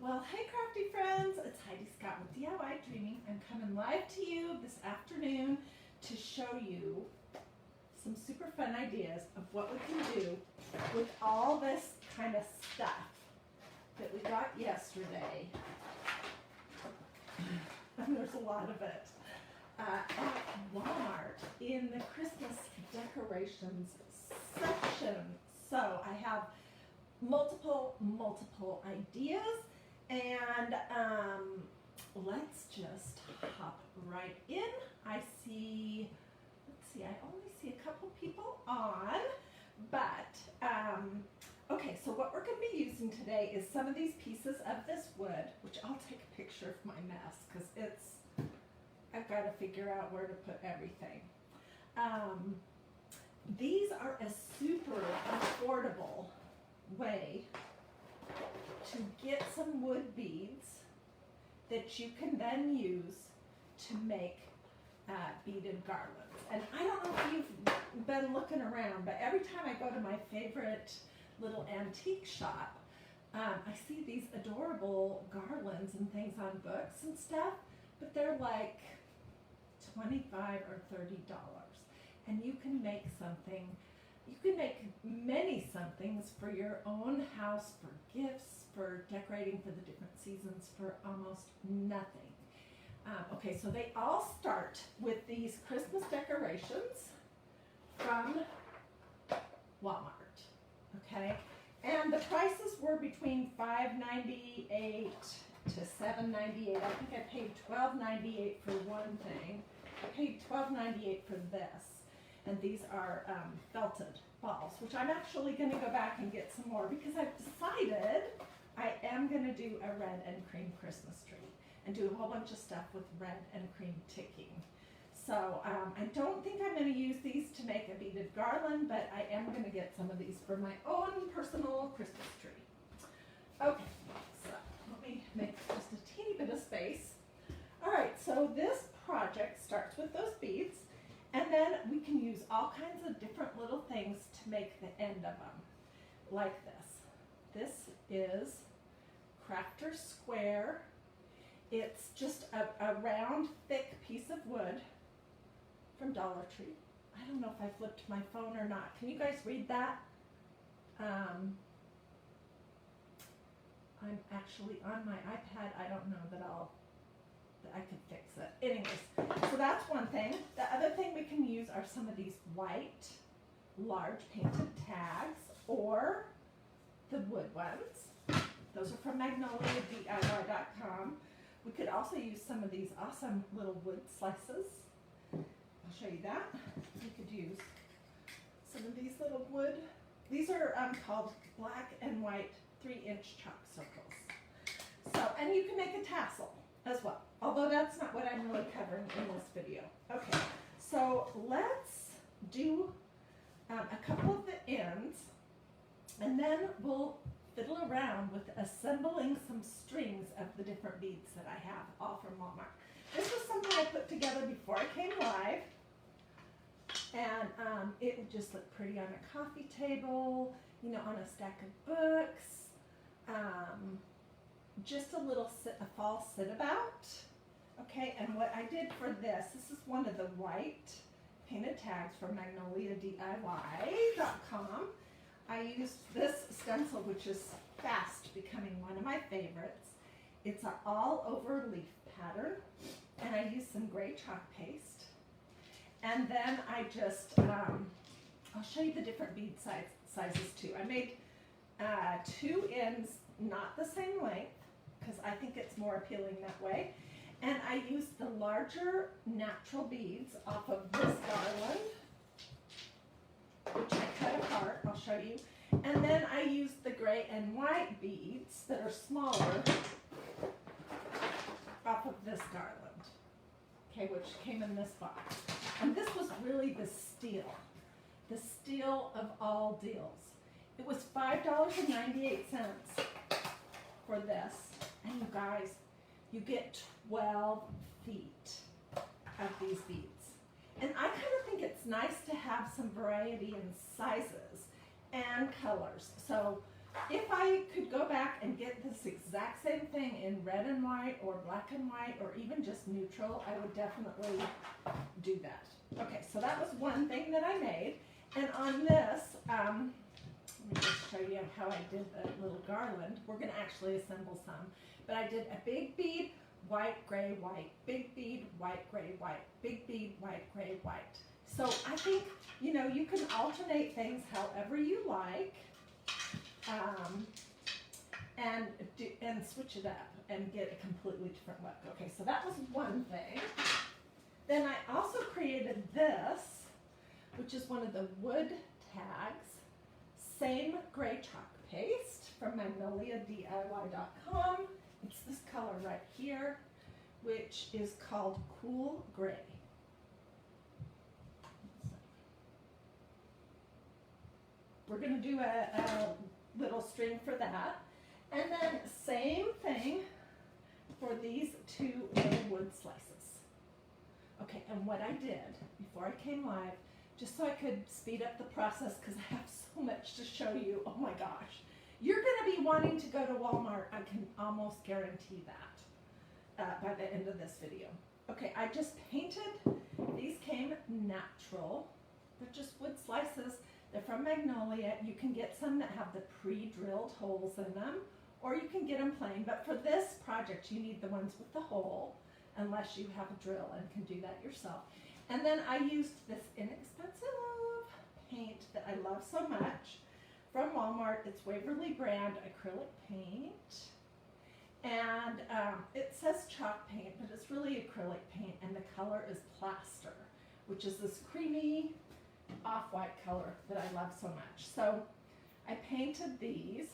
Well, hey crafty friends, it's Hiedi Scott with DiyDreaming. I'm coming live to you this afternoon to show you some super fun ideas of what we can do with all this kind of stuff that we got yesterday. And there's a lot of it at Walmart in the Christmas decorations section. So I have multiple ideas, and let's just hop right in. I see, let's see, I only see a couple people on, but okay, so what we're going to be using today is some of these pieces of this wood, which I'll take a picture of my mess because I've got to figure out where to put everything. These are a super affordable way to get some wood beads that you can then use to make beaded garlands. And I don't know if you've been looking around, but every time I go to my favorite little antique shop, I see these adorable garlands and things on books and stuff, but they're like $25 or $30. And you can make something. You can make many somethings for your own house, for gifts, for decorating for the different seasons, for almost nothing. Okay, so they all start with these Christmas decorations from Walmart, okay? And the prices were between $5.98 to $7.98. I think I paid $12.98 for one thing. I paid $12.98 for this. And these are felted balls, which I'm actually going to go back and get some more because I've decided I am going to do a red and cream Christmas tree and do a whole bunch of stuff with red and cream ticking. So I don't think I'm going to use these to make a beaded garland, but I am going to get some of these for my own personal Christmas tree. Okay, so let me make just a teeny bit of space. All right, so this project starts with those beads. And then we can use all kinds of different little things to make the end of them, like this. This is Crafter Square. It's just a round, thick piece of wood from Dollar Tree. I don't know if I flipped my phone or not. Can you guys read that? I'm actually on my iPad. I don't know that I could fix it. Anyways, so that's one thing. The other thing we can use are some of these white, large painted tags or the wood ones. Those are from MagnoliaDIY.com. We could also use some of these awesome little wood slices. I'll show you that. We could use some of these little wood. These are called black and white 3-inch chalk circles. So, and you can make a tassel as well, although that's not what I'm really covering in this video. Okay, so let's do a couple of the ends, and then we'll fiddle around with assembling some strings of the different beads that I have, all from Walmart. This was something I put together before I came live, and it would just look pretty on a coffee table, you know, on a stack of books. Just a little a fall sit-about, okay? And what I did for this is one of the white painted tags from MagnoliaDIY.com. I used this stencil, which is fast becoming one of my favorites. It's an all-over leaf pattern, and I used some gray chalk paste. And then I just, I'll show you the different bead sizes too. I made 2 ends not the same length, because I think it's more appealing that way. And I used the larger natural beads off of this garland, which I cut apart, I'll show you. And then I used the gray and white beads that are smaller off of this garland, okay, which came in this box. And this was really the steal of all deals. It was $5.98 for this. And you guys, you get 12 feet of these beads. And I kind of think it's nice to have some variety in sizes and colors. So if I could go back and get this exact exact same thing in red and white or black and white or even just neutral, I would definitely do that. Okay, so that was one thing that I made. And on this, let me just show you how I did the little garland. We're going to actually assemble some. But I did a big bead, white, gray, white, big bead, white, gray, white, big bead, white, gray, white. So I think, you know, you can alternate things however you like. And switch it up and get a completely different look. Okay, so that was one thing. Then I also created this, which is one of the wood tags. Same gray chalk paste from MagnoliaDIY.com. It's this color right here, which is called Cool Gray. We're going to do a little string for that. And then same thing for these two little wood slices. Okay, and what I did before I came live, just so I could speed up the process because I have so much to show you, oh my gosh. You're going to be wanting to go to Walmart, I can almost guarantee that by the end of this video. Okay, I just painted, these came natural, they're just wood slices. They're from Magnolia. You can get some that have the pre-drilled holes in them, or you can get them plain. But for this project, you need the ones with the hole, unless you have a drill and can do that yourself. And then I used this inexpensive paint that I love so much from Walmart. It's Waverly brand acrylic paint. And it says chalk paint, but it's really acrylic paint, and the color is plaster, which is this creamy off-white color that I love so much. So I painted these,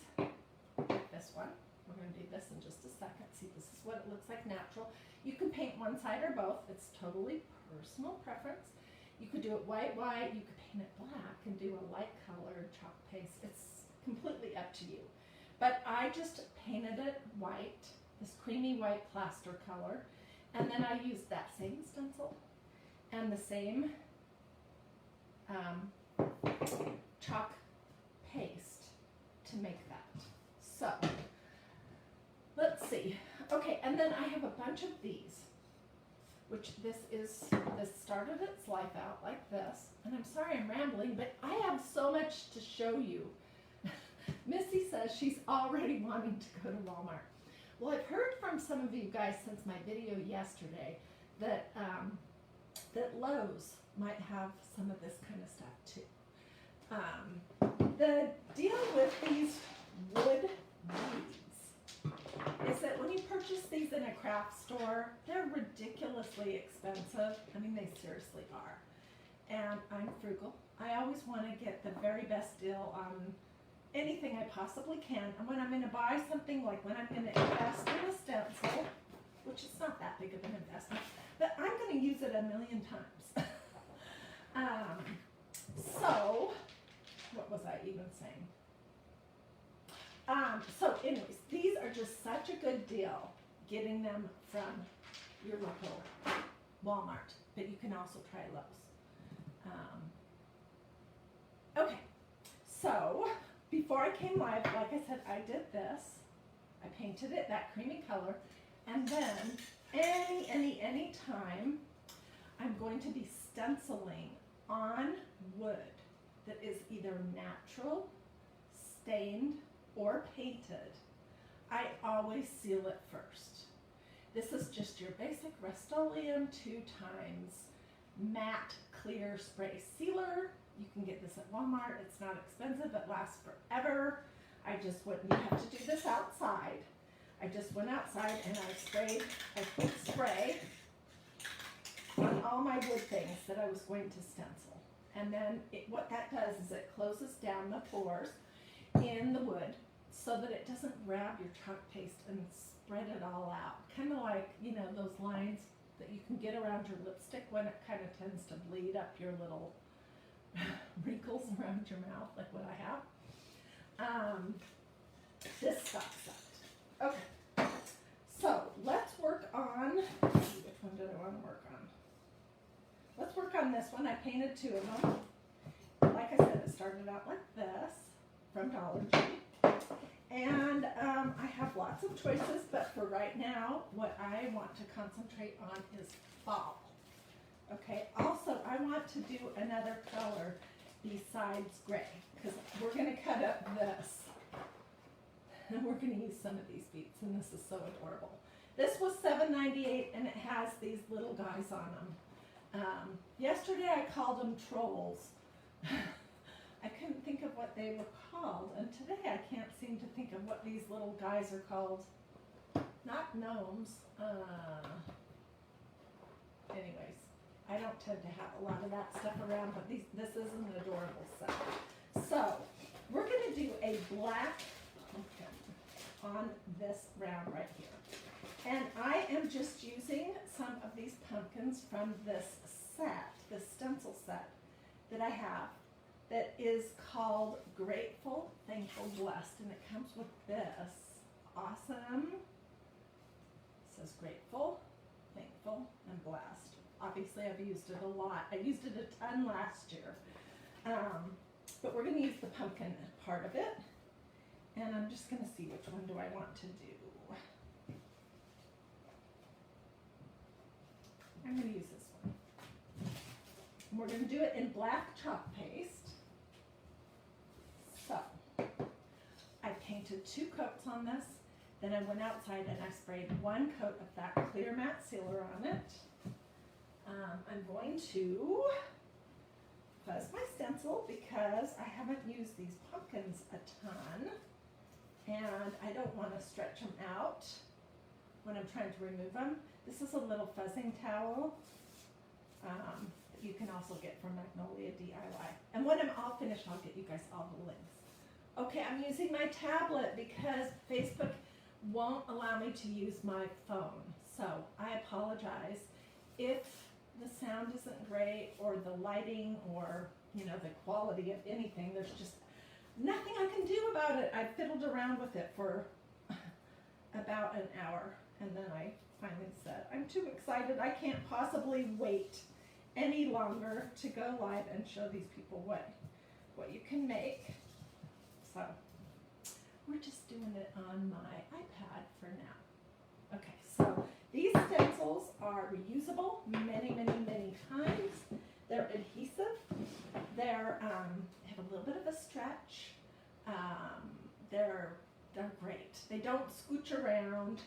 this one. We're going to do this in just a second. See, this is what it looks like natural. You can paint one side or both. It's totally personal preference. You could do it white, you could paint it black and do a light colored chalk paste. It's completely up to you. But I just painted it white, this creamy white plaster color, and then I used that same stencil and the same chalk paste to make that. So, let's see. Okay, and then I have a bunch of these, which this started its life out like this. And I'm sorry I'm rambling, but I have so much to show you. Missy says she's already wanting to go to Walmart. Well, I've heard from some of you guys since my video yesterday that that Lowe's might have some of this kind of stuff too. The deal with these wood beads is that when you purchase these in a craft store, they're ridiculously expensive. I mean, they seriously are. And I'm frugal. I always want to get the very best deal on anything I possibly can. And when I'm going to buy something, like when I'm going to invest in a stencil, which is not that big of an investment, but I'm going to use it a million times. So, what was I even saying? So anyways, these are just such a good deal getting them from your local Walmart, but you can also try Lowe's. Okay, so before I came live, like I said, I did this. I painted it that creamy color, and then any time I'm going to be stenciling on wood that is either natural, stained, or painted. I always seal it first. This is just your basic Rust-Oleum 2x matte clear spray sealer. You can get this at Walmart. It's not expensive. It lasts forever. You have to do this outside. I just went outside and I put spray on all my wood things that I was going to stencil. And then what that does is it closes down the pores in the wood so that it doesn't grab your chalk paste and spread it all out. Kind of like, you know, those lines that you can get around your lipstick when it kind of tends to bleed up your little wrinkles around your mouth, like what I have. This stops that. Okay, so let's work on, let's see, which one did I want to work on? Let's work on this one. I painted two of them. Like I said, it started out like this from Dollar Tree. And I have lots of choices, but for right now, what I want to concentrate on is fall. Okay, also I want to do another color besides gray, because we're going to cut up this. And we're going to use some of these beads, and this is so adorable. This was $7.98, and it has these little guys on them. Yesterday I called them trolls. I couldn't think of what they were called, and today I can't seem to think of what these little guys are called. Not gnomes. Anyways, I don't tend to have a lot of that stuff around, but this is an adorable set. So, we're going to do a black pumpkin on this round right here. And I am just using some of these pumpkins from this set, this stencil set that I have, that is called Grateful, Thankful, Blessed, and it comes with this awesome, it says Grateful, Thankful, and Blessed. Obviously I've used it a lot. I used it a ton last year, but we're going to use the pumpkin part of it, and I'm just going to see which one do I want to do. I'm going to use this one. And we're going to do it in black chalk paste. So, I painted 2 coats on this, then I went outside and I sprayed 1 coat of that clear matte sealer on it. I'm going to fuzz my stencil because I haven't used these pumpkins a ton, and I don't want to stretch them out when I'm trying to remove them. This is a little fuzzing towel that you can also get from Magnolia DIY. And when I'm all finished, I'll get you guys all the links. Okay, I'm using my tablet because Facebook won't allow me to use my phone. So I apologize if the sound isn't great, or the lighting, or the quality of anything. There's just nothing I can do about it. I fiddled around with it for about an hour, and then I finally said, I'm too excited. I can't possibly wait any longer to go live and show these people what you can make. So we're just doing it on my iPad for now. Okay, so these stencils are reusable many, many, many times. They're adhesive. They're have a little bit of a stretch. They're great. They don't scooch around.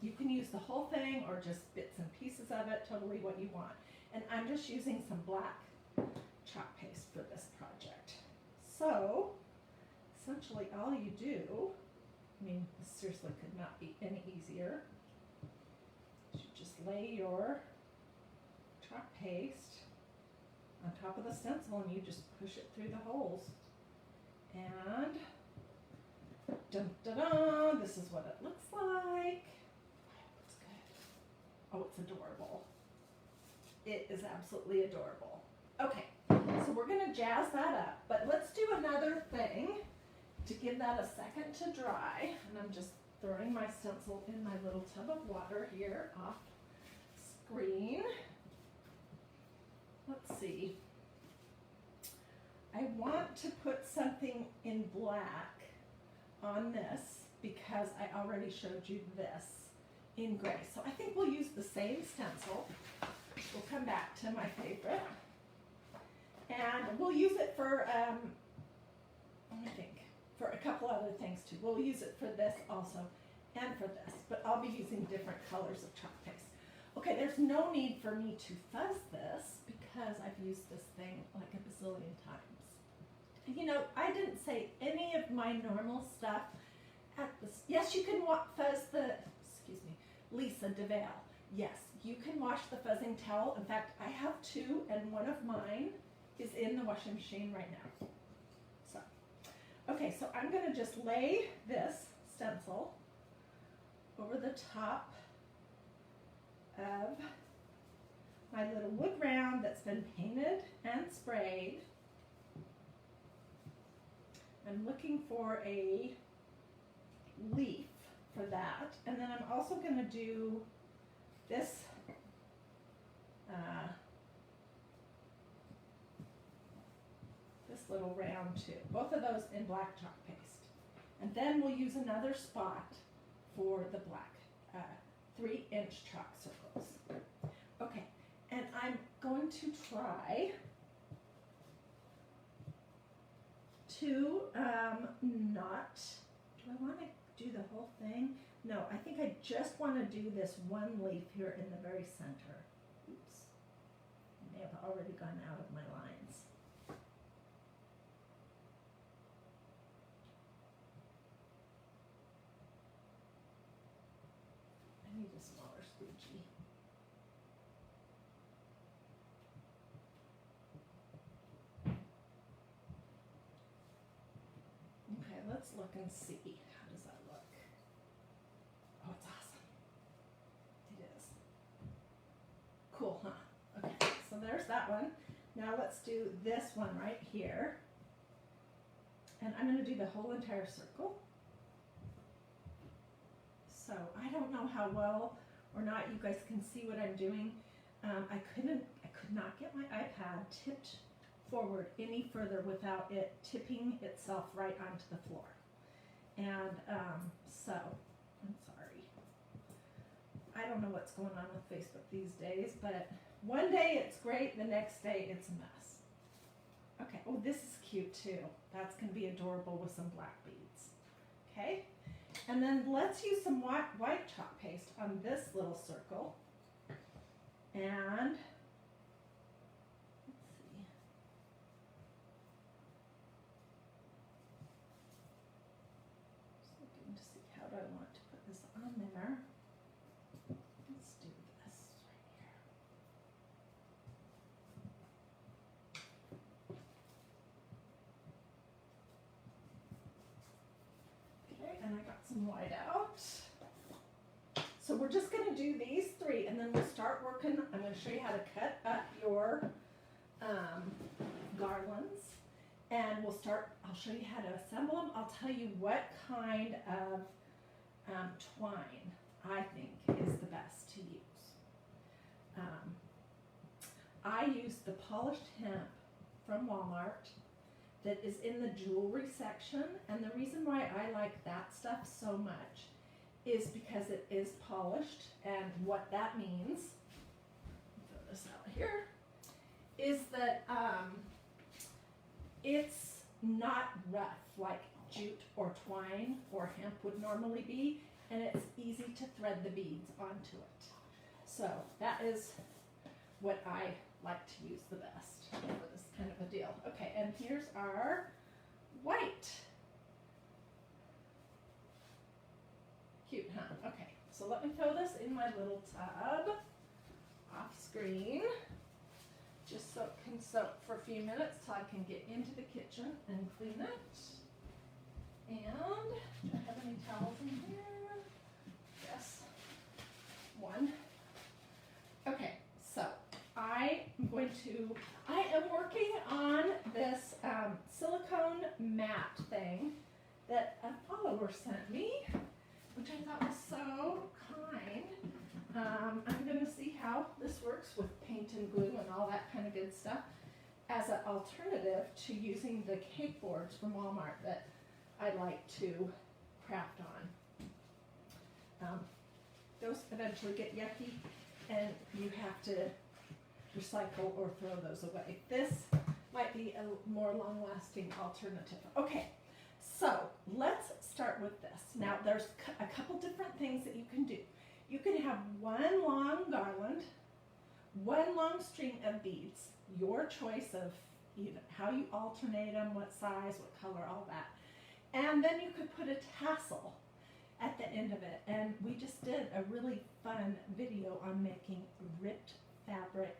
You can use the whole thing or just bits and pieces of it, totally what you want. And I'm just using some black chalk paste for this project. So, essentially all you do, this seriously could not be any easier. You just lay your chalk paste on top of the stencil and you just push it through the holes. And dun, dun, dun, this is what it looks like. I hope it's good. Oh, it's adorable. It is absolutely adorable. Okay, so we're going to jazz that up, but let's do another thing to give that a second to dry. And I'm just throwing my stencil in my little tub of water here off screen. Let's see. I want to put something in black on this because I already showed you this in gray. So I think we'll use the same stencil. We'll come back to my favorite. And we'll use it for, for a couple other things too. We'll use it for this also and for this, but I'll be using different colors of chalk paste. Okay, there's no need for me to fuzz this because I've used this thing like a bazillion times. I didn't say any of my normal stuff at this. Yes, you can fuzz the, Lisa DeVale. Yes, you can wash the fuzzing towel. In fact, I have 2 and one of mine is in the washing machine right now. So, okay, so I'm going to just lay this stencil over the top of my little wood round that's been painted and sprayed. I'm looking for a leaf for that, and then I'm also going to do this this little round too. Both of those in black chalk paste. And then we'll use another spot for the black 3-inch chalk circles. Okay, and I'm going to try to not, do I want to do the whole thing? No, I think I just want to do this one leaf here in the very center. Oops, I may have already gone out of my lines. I need a smaller squeegee. Okay, let's look and see. How does that look? Oh, it's awesome. It is. Cool, huh? Okay, so there's that one. Now let's do this one right here. And I'm going to do the whole entire circle. So I don't know how well or not you guys can see what I'm doing. I could not get my iPad tipped forward any further without it tipping itself right onto the floor. And so, I'm sorry. I don't know what's going on with Facebook these days, but one day it's great, the next day it's a mess. Okay, oh, this is cute too. That's going to be adorable with some black beads. Okay, and then let's use some white chalk paste on this little circle. And let's see. Just looking to see how do I want to put this on there. Let's do this right here. Okay, and I got some white out. So we're just going to do these 3 and then we'll start working. I'm going to show you how to cut up your garlands, and I'll show you how to assemble them. I'll tell you what kind of twine I think is the best to use. I use the polished hemp from Walmart that is in the jewelry section, and the reason why I like that stuff so much is because it is polished, and what that means, throw this out here, is that it's not rough like jute or twine or hemp would normally be, and it's easy to thread the beads onto it. So that is what I like to use the best for this kind of a deal. Okay, and here's our white. Cute, huh? Okay, so let me throw this in my little tub off screen, just so it can soak for a few minutes till I can get into the kitchen and clean it. And do I have any towels in here? Yes, one. Okay, so I am working on this silicone mat thing that a follower sent me, which I thought was so kind. I'm going to see how this works with paint and glue and all that kind of good stuff as an alternative to using the cake boards from Walmart that I like to craft on. Those eventually get yucky and you have to recycle or throw those away. This might be a more long-lasting alternative. Okay. So let's start with this. Now there's a couple different things that you can do. You can have one long garland, one long string of beads, your choice of how you alternate them, what size, what color, all that. And then you could put a tassel at the end of it. And we just did a really fun video on making ripped fabric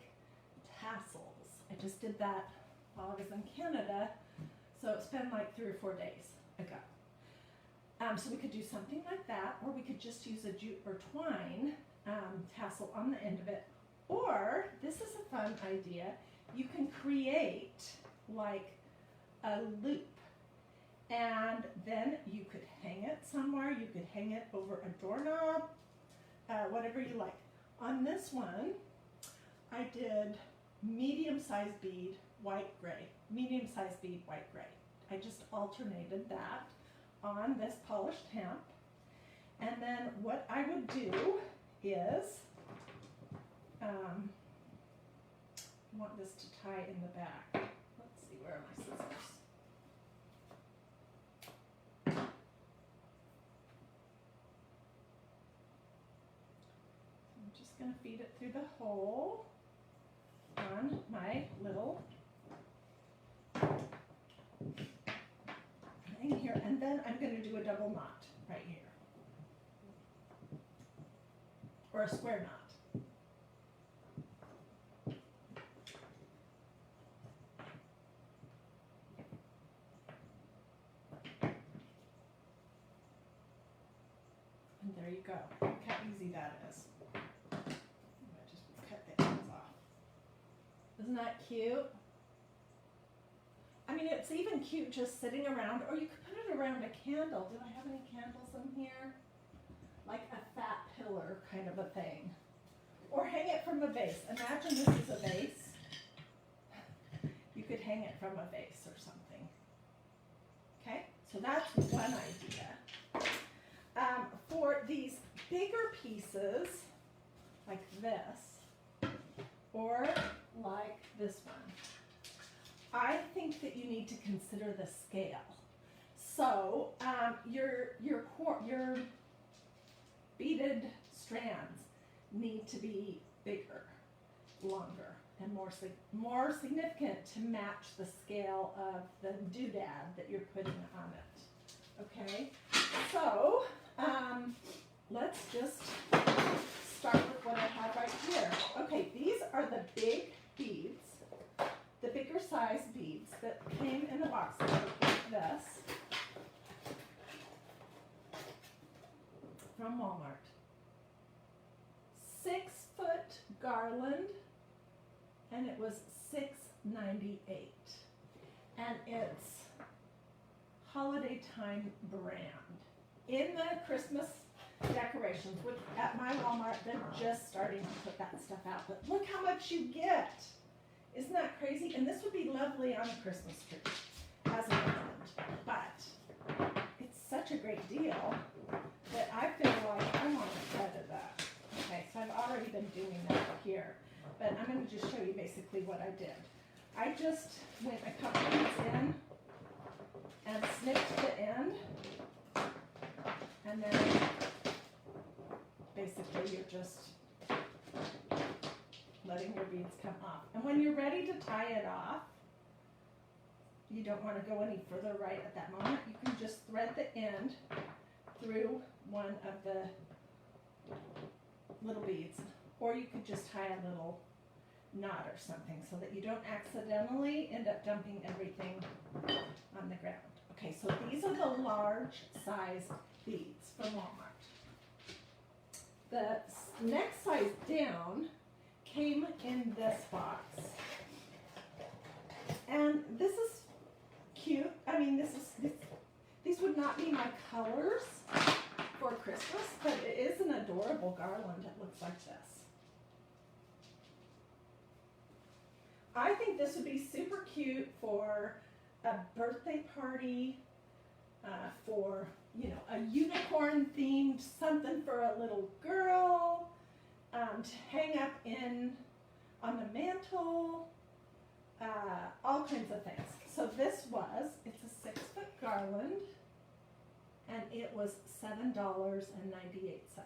tassels. I just did that while I was in Canada, so it's been like 3 or 4 days ago. So we could do something like that, or we could just use a jute or twine tassel on the end of it. Or, this is a fun idea, you can create like a loop, and then you could hang it somewhere. You could hang it over a doorknob, whatever you like. On this one, I did medium-sized bead, white gray, medium-sized bead, white gray. I just alternated that on this polished hemp. And then what I would do is, I want this to tie in the back. Let's see, where are my scissors? I'm just going to feed it through the hole on my little thing here, and then I'm going to do a double knot right here, or a square knot. And there you go. Look how easy that is. I just cut the ends off. Isn't that cute? I mean, it's even cute just sitting around, or you could put it around a candle. Do I have any candles in here? Like a fat pillar kind of a thing. Or hang it from a vase. Imagine this is a vase. You could hang it from a vase or something. Okay, so that's one idea. For these bigger pieces, like this, or like this one, I think that you need to consider the scale. So your beaded strands need to be bigger, longer, and more significant to match the scale of the doodad that you're putting on it. Okay, so let's just start with what I have right here. Okay, these are the big beads, the bigger size beads that came in the box that look like this from Walmart. 6-foot garland, and it was $6.98, and it's holiday time brand. In the Christmas decorations, which at my Walmart, they're just starting to put that stuff out, but look how much you get. Isn't that crazy? And this would be lovely on a Christmas tree as an ornament, but it's such a great deal that I feel like I want a cut of that. Okay, so I've already been doing that here, but I'm going to just show you basically what I did. I just went a couple beads in and snipped the end, and then basically you're just letting your beads come off. And when you're ready to tie it off, you don't want to go any further right at that moment. You can just thread the end through one of the little beads, or you could just tie a little knot or something so that you don't accidentally end up dumping everything on the ground. Okay, so these are the large size beads from Walmart. The next size down came in this box, and this is cute. I mean, these would not be my colors for Christmas, but it is an adorable garland. It looks like this. I think this would be super cute for a birthday party, for, you know, a unicorn themed something for a little girl, to hang up on the mantle, all kinds of things. So it's a 6-foot garland, and it was $7.98.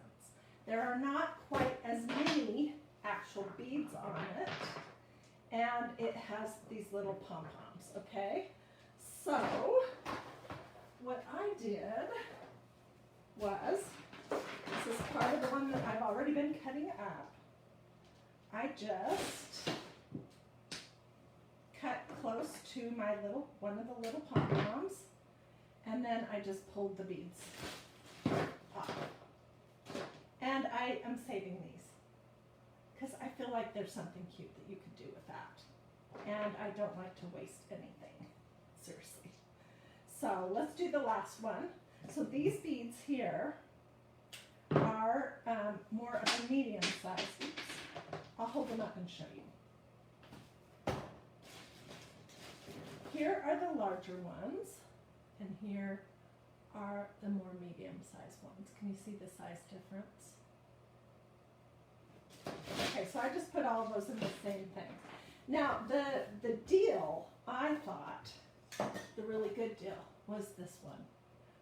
There are not quite as many actual beads on it, and it has these little pom-poms, okay? So what I did was, this is part of the one that I've already been cutting up. I just cut close to one of the little pom-poms, and then I just pulled the beads off. And I am saving these because I feel like there's something cute that you could do with that. And I don't like to waste anything, seriously. So let's do the last one. So these beads here are more of a medium size. Oops. I'll hold them up and show you. Here are the larger ones, and here are the more medium-sized ones. Can you see the size difference? Okay, so I just put all of those in the same thing. Now, the deal, I thought, the really good deal was this one.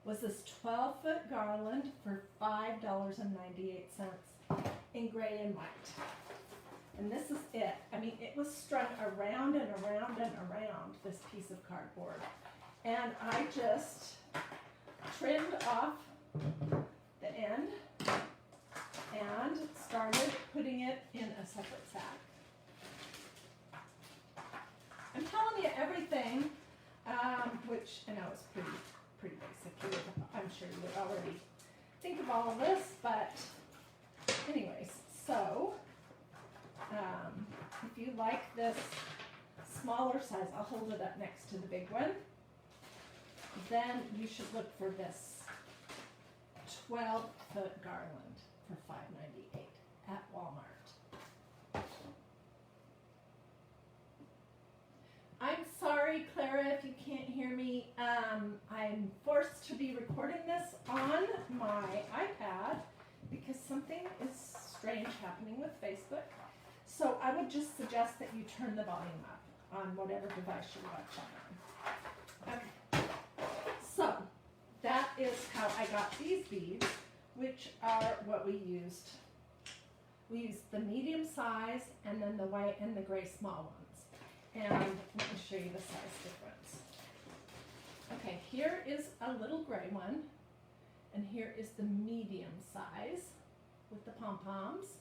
Was this 12-foot garland for $5.98 in gray and white. And this is it. I mean, it was strung around and around and around this piece of cardboard. And I just trimmed off the end and started putting it in a separate sack. I'm telling you everything, which I know is pretty basic. I'm sure you would already think of all of this, but anyways, so if you like this smaller size, I'll hold it up next to the big one, then you should look for this 12-foot garland for $5.98 at Walmart. I'm sorry, Clara, if you can't hear me. I'm forced to be recording this on my iPad because something is strange happening with Facebook. So I would just suggest that you turn the volume up on whatever device you're watching on. Okay. So that is how I got these beads, which are what we used. We used the medium size and then the white and the gray small ones. And let me show you the size difference. Okay, here is a little gray one, and here is the medium size with the pom-poms.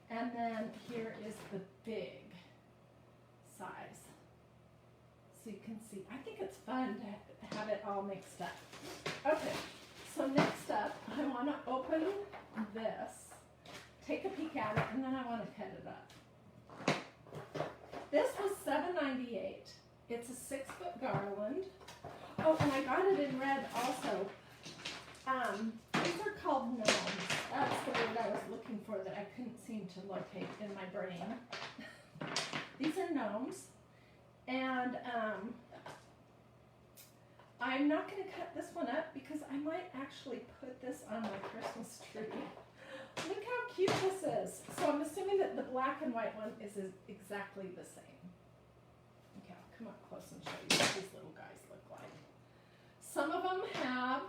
And then here is the big size. So you can see, I think it's fun to have it all mixed up. Okay, so next up, I want to open this, take a peek at it, and then I want to cut it up. This was $7.98. It's a 6-foot garland. Oh, and I got it in red also. These are called gnomes. That's the word I was looking for that I couldn't seem to locate in my brain. These are gnomes. And I'm not going to cut this one up because I might actually put this on my Christmas tree. Look how cute this is. So I'm assuming that the black and white one is exactly the same. Okay, I'll come up close and show you what these little guys look like. Some of them have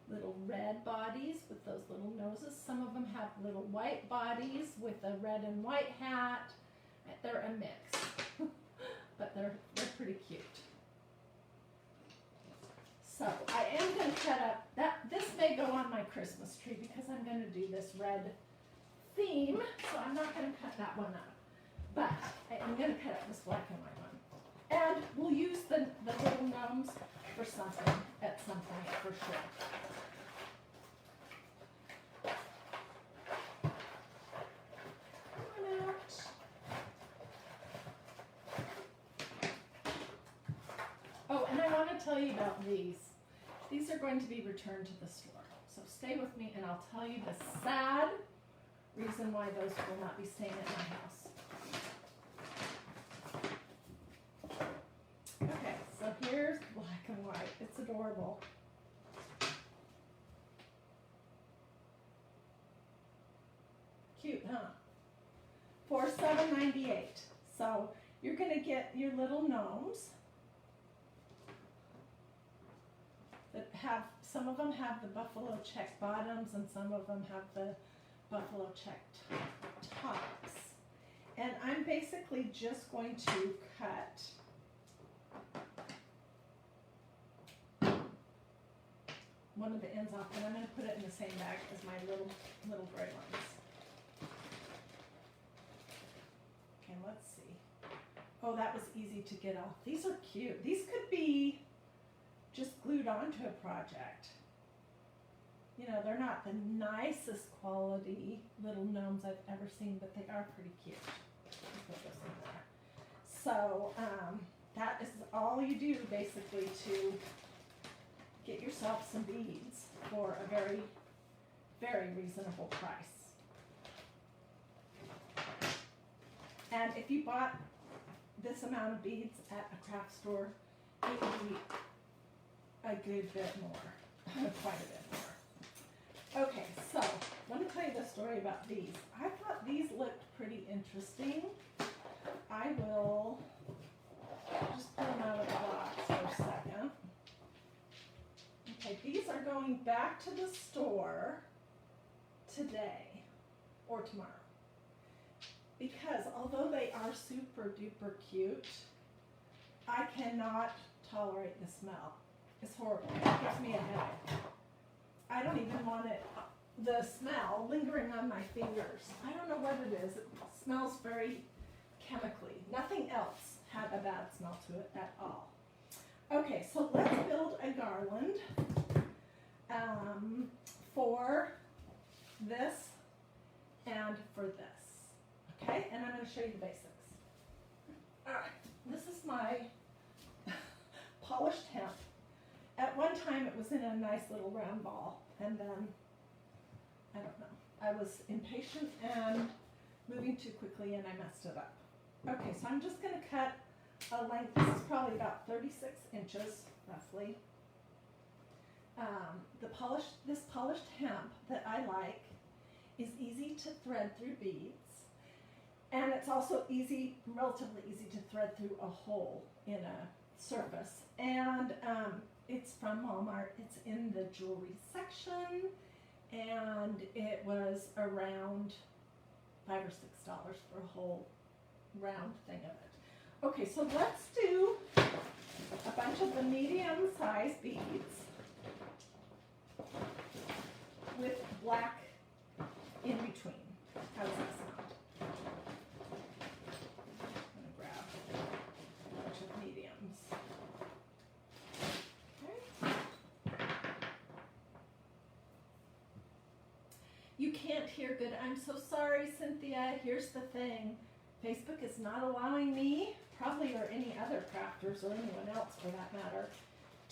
little red bodies with those little noses. Some of them have little white bodies with a red and white hat. They're a mix, but they're pretty cute. So I am going to cut up that. This may go on my Christmas tree because I'm going to do this red theme. So I'm not going to cut that one up, but I am going to cut up this black and white one. And we'll use the little gnomes for something at some point for sure. Come on out. Oh, and I want to tell you about these. These are going to be returned to the store. So stay with me and I'll tell you the sad reason why those will not be staying at my house. Okay, so here's black and white. It's adorable. Cute, huh? For $7.98. So you're going to get your little gnomes that have, some of them have the buffalo check bottoms and some of them have the buffalo check tops. And I'm basically just going to cut one of the ends off, and I'm going to put it in the same bag as my little gray ones. Okay, let's see. Oh, that was easy to get off. These are cute. These could be just glued onto a project. You know, they're not the nicest quality little gnomes I've ever seen, but they are pretty cute. Put this in there. So that is all you do basically to get yourself some beads for a very, very reasonable price. And if you bought this amount of beads at a craft store, it would be a good bit more, quite a bit more. Okay, so let me tell you the story about these. I thought these looked pretty interesting. I will just pull them out of the box for a second. Okay, these are going back to the store today or tomorrow. Because although they are super duper cute, I cannot tolerate the smell. It's horrible. It gives me a headache. I don't even want it, the smell lingering on my fingers. I don't know what it is. It smells very chemically. Nothing else had a bad smell to it at all. Okay, so let's build a garland for this and for this. Okay, and I'm going to show you the basics. All right, this is my polished hemp. At one time it was in a nice little round ball, and then, I don't know, I was impatient and moving too quickly and I messed it up. Okay, so I'm just going to cut a length. This is probably about 36 inches, roughly. This polished hemp that I like is easy to thread through beads, and it's also relatively easy to thread through a hole in a surface. And it's from Walmart. It's in the jewelry section, and it was around $5 or $6 for a whole round thing of it. Okay, so let's do a bunch of the medium-sized beads with black in between. How does that sound? I'm going to grab a bunch of mediums. Okay. You can't hear good. I'm so sorry, Cynthia. Here's the thing. Facebook is not allowing me, probably, or any other crafters or anyone else for that matter,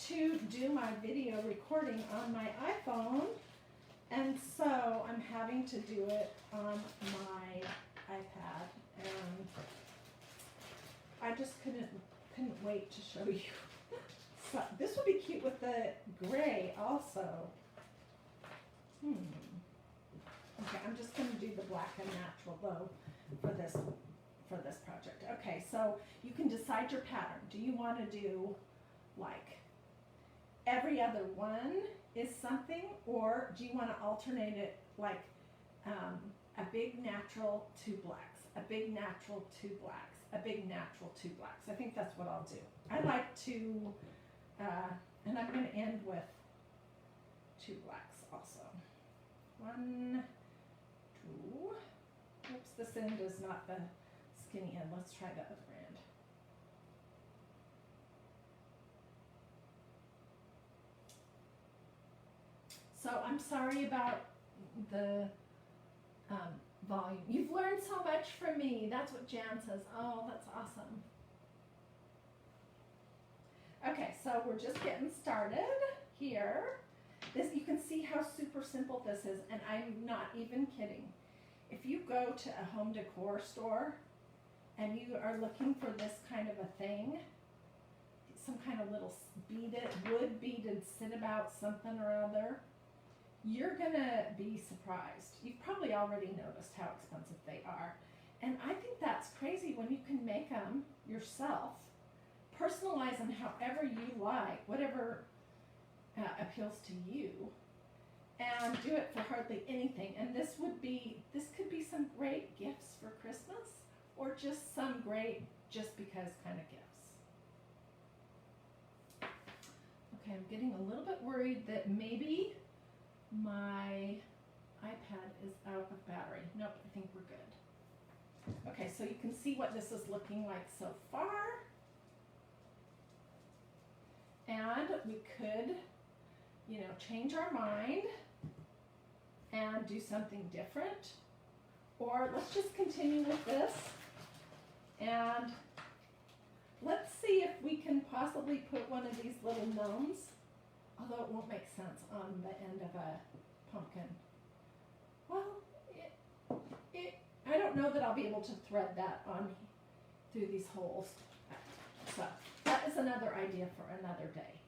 to do my video recording on my iPhone, and so I'm having to do it on my iPad, and I just couldn't wait to show you. So this would be cute with the gray also. Okay, I'm just going to do the black and natural though for this project. Okay, so you can decide your pattern. Do you want to do like every other one is something, or do you want to alternate it like a big natural, two blacks, a big natural, two blacks, a big natural, two blacks? I think that's what I'll do. I like to, and I'm going to end with two blacks also. 1, 2, oops, this end is not the skinny end. Let's try the other end. So I'm sorry about the volume. You've learned so much from me. That's what Jan says. Oh, that's awesome. Okay, so we're just getting started here. This, you can see how super simple this is, and I'm not even kidding. If you go to a home decor store and you are looking for this kind of a thing, some kind of little wood beaded sit about something or other, you're gonna be surprised. You've probably already noticed how expensive they are. And I think that's crazy when you can make them yourself, personalize them however you like, whatever appeals to you, and do it for hardly anything. And this could be some great gifts for Christmas, or just some great just because kind of gifts. Okay, I'm getting a little bit worried that maybe my iPad is out of battery. Nope, I think we're good. Okay, so you can see what this is looking like so far. And we could, change our mind and do something different. Or let's just continue with this. And let's see if we can possibly put one of these little gnomes, although it won't make sense on the end of a pumpkin. Well, I don't know that I'll be able to thread that on through these holes. So that is another idea for another day.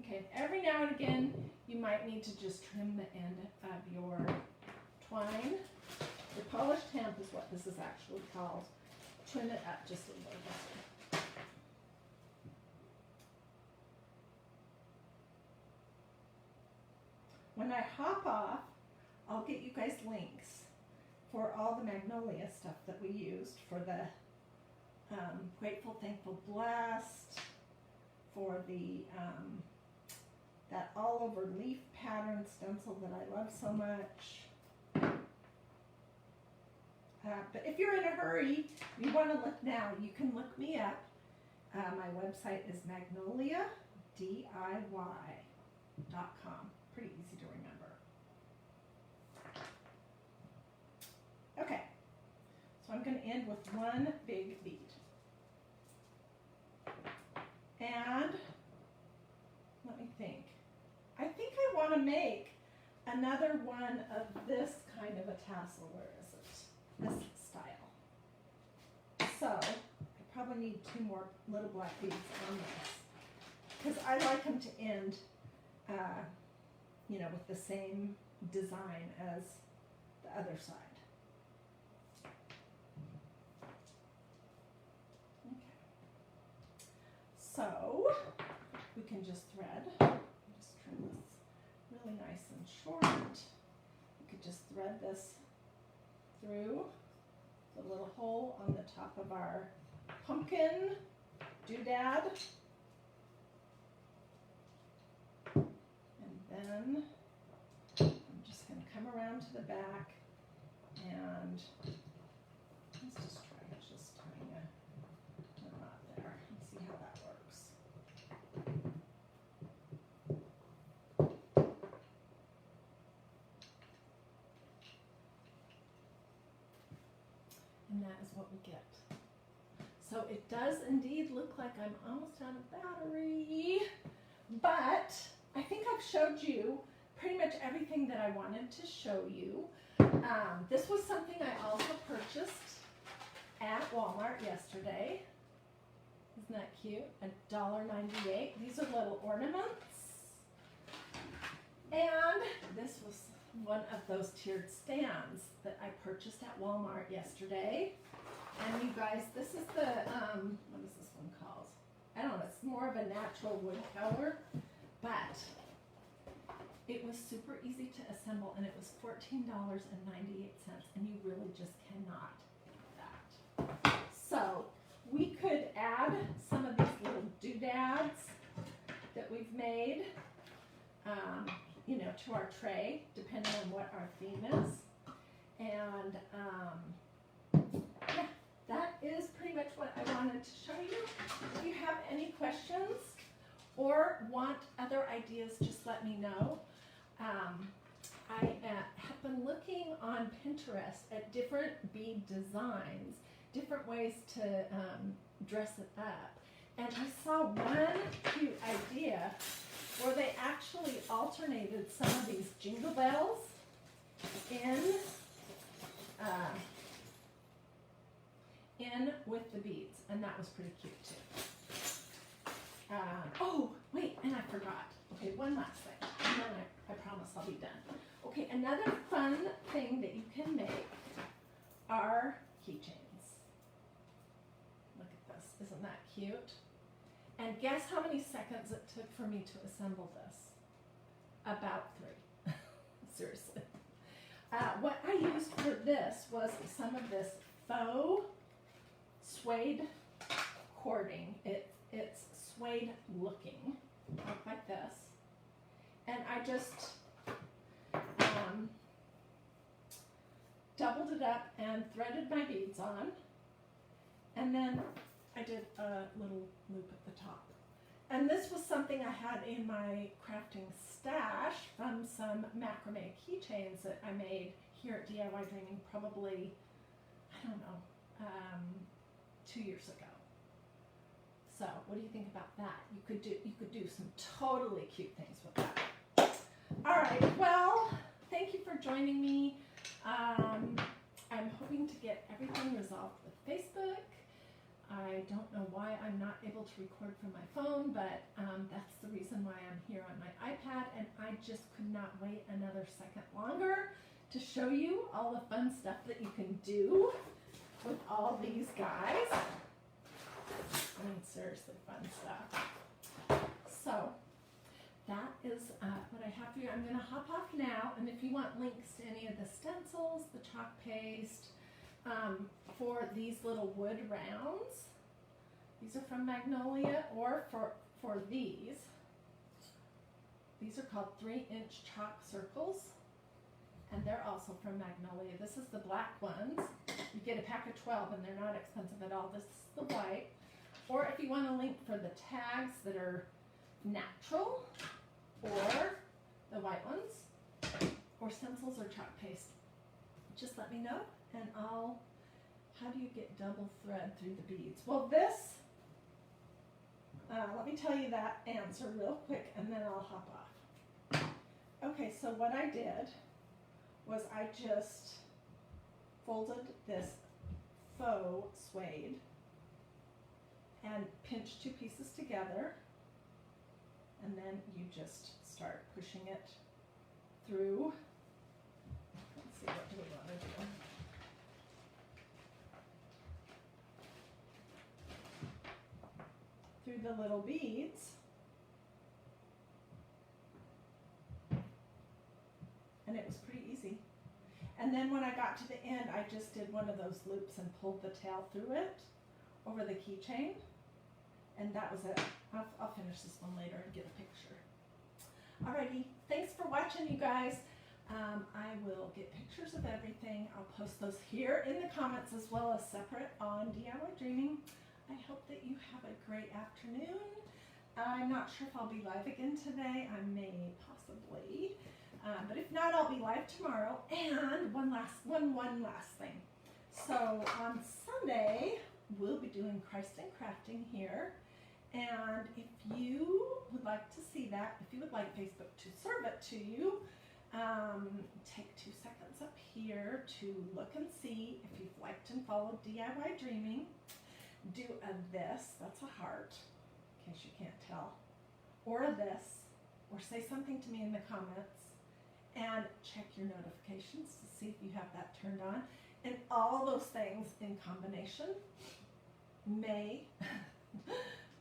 Okay, every now and again, you might need to just trim the end of your twine. The polished hemp is what this is actually called. Trim it up just a little bit. When I hop off, I'll get you guys links for all the magnolia stuff that we used for the Grateful, Thankful, Blessed, for the that all over leaf pattern stencil that I love so much. But if you're in a hurry, you want to look now, you can look me up. My website is magnoliadiy.com. Pretty easy to remember. Okay, so I'm going to end with one big bead. And let me think. I think I want to make another one of this kind of a tassel. Where is it? This style. So I probably need 2 more little black beads on this, because I like them to end you know, with the same design as the other side. Okay. So we can just thread. Just trim this really nice and short. You could just thread this through the little hole on the top of our pumpkin doodad. And then I'm just going to come around to the back and let's just try just tying a knot there and see how that works. And that is what we get. So it does indeed look like I'm almost out of battery, but I think I've showed you pretty much everything that I wanted to show you. This was something I also purchased at Walmart yesterday. Isn't that cute? $1.98. These are little ornaments. And this was one of those tiered stands that I purchased at Walmart yesterday. And you guys, this is the, what is this one called? I don't know, it's more of a natural wood color, but it was super easy to assemble, and it was $14.98, and you really just cannot beat that. So we could add some of these little doodads that we've made, you know, to our tray, depending on what our theme is. And yeah, that is pretty much what I wanted to show you. If you have any questions or want other ideas, just let me know. I have been looking on Pinterest at different bead designs, different ways to dress it up. And I saw one cute idea where they actually alternated some of these jingle bells in with the beads, and that was pretty cute too. Oh, wait, and I forgot. Okay, one last thing, and then I promise I'll be done. Okay, another fun thing that you can make are keychains. Look at this, isn't that cute? And guess how many seconds it took for me to assemble this? About 3. Seriously. What I used for this was some of this faux suede cording. It's suede looking, like this. And I just doubled it up and threaded my beads on. And then I did a little loop at the top. And this was something I had in my crafting stash from some macrame keychains that I made here at DiyDreaming probably, I don't know, 2 years ago. So what do you think about that? You could do some totally cute things with that. All right, well, thank you for joining me. I'm hoping to get everything resolved with Facebook. I don't know why I'm not able to record from my phone, but that's the reason why I'm here on my iPad, and I just could not wait another second longer to show you all the fun stuff that you can do with all these guys. I mean, seriously fun stuff. So that is what I have for you. I'm going to hop off now, and if you want links to any of the stencils, the chalk paste, for these little wood rounds, these are from Magnolia, or for these are called 3-inch chalk circles, and they're also from Magnolia. This is the black ones. You get a pack of 12 and they're not expensive at all. This is the white. Or if you want a link for the tags that are natural, or the white ones, or stencils or chalk paste, just let me know, and how do you get double thread through the beads? Well, this, let me tell you that answer real quick, and then I'll hop off. Okay, so what I did was I just folded this faux suede and pinched 2 pieces together, and then you just start pushing it through. Let's see, what do we want to do? Through the little beads, and it was pretty easy. And then when I got to the end, I just did one of those loops and pulled the tail through it over the keychain, and that was it. I'll finish this one later and get a picture. Alrighty, thanks for watching, you guys. I will get pictures of everything. I'll post those here in the comments as well as separate on DiyDreaming. I hope that you have a great afternoon. I'm not sure if I'll be live again today. I may possibly, but if not, I'll be live tomorrow. And one last thing. So on Sunday, we'll be doing Christ and Crafting here. And if you would like to see that, if you would like Facebook to serve it to you, take 2 seconds up here to look and see if you've liked and followed DiyDreaming. Do a this, that's a heart, in case you can't tell, or a this, or say something to me in the comments, and check your notifications to see if you have that turned on. And all those things in combination may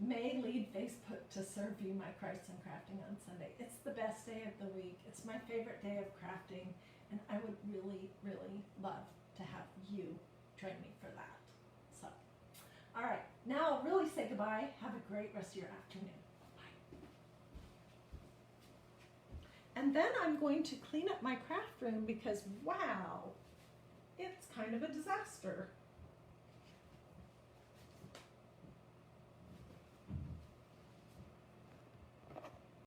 lead Facebook to serve you my Christ and Crafting on Sunday. It's the best day of the week. It's my favorite day of crafting, and I would really, really love to have you join me for that. So, all right, now I'll really say goodbye. Have a great rest of your afternoon. Bye. And then I'm going to clean up my craft room because, wow, it's kind of a disaster.